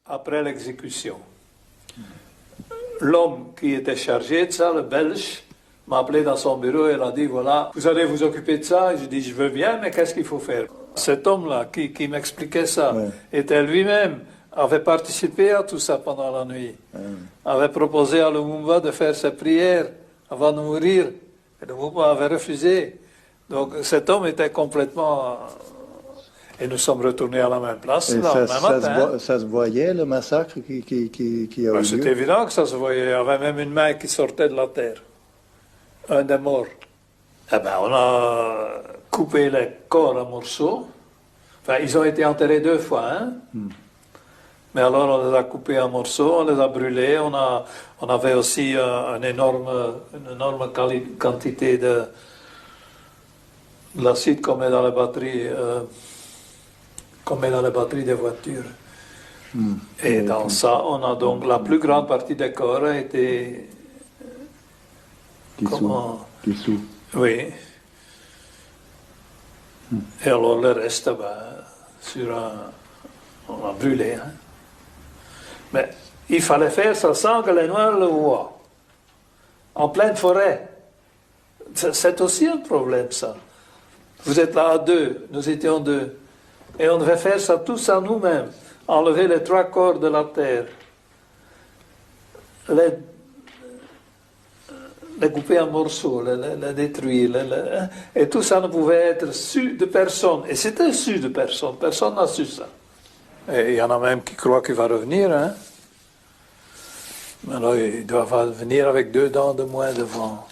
après l'exécution. L'homme qui était chargé de ça, le Belge, m'a appelé dans son bureau et il a dit, voilà, vous allez vous occuper de ça. Et je dis, je veux bien, mais qu'est-ce qu'il faut faire? Cet homme-là qui m'expliquait ça, était lui-même, avait participé à tout ça pendant la nuit, avait proposé à Lumumba de faire ses prières avant de mourir, et Lumumba avait refusé. Donc cet homme était complètement... Et nous sommes retournés à la même place le lendemain matin. Ça se voyait, le massacre qui a eu lieu? C'est évident que ça se voyait. Il y avait même une main qui sortait de la terre. Un des morts. Eh ben, on a coupé les corps en morceaux. Enfin, ils ont été enterrés 2 fois, hein. Mais alors, on les a coupés en morceaux, on les a brûlés. On avait aussi une énorme quantité de l'acide qu'on met dans les batteries. Qu'on met dans les batteries des voitures. Et dans ça, on a donc la plus grande partie des corps a été dissous. Oui. Et alors le reste, on a brûlé. Hein. Mais il fallait faire ça sans que les Noirs le voient. En pleine forêt. C'est aussi un problème, ça. Vous êtes là à 2, nous étions 2. Et on devait faire ça tous à nous-mêmes. Enlever les 3 corps de la terre. Les couper en morceaux, les détruire. Et tout ça ne pouvait être su de personne. Et c'était su de personne. Personne n'a su ça. Et il y en a même qui croient qu'il va revenir. Hein? Mais là, il doit venir avec 2 dents de moins devant.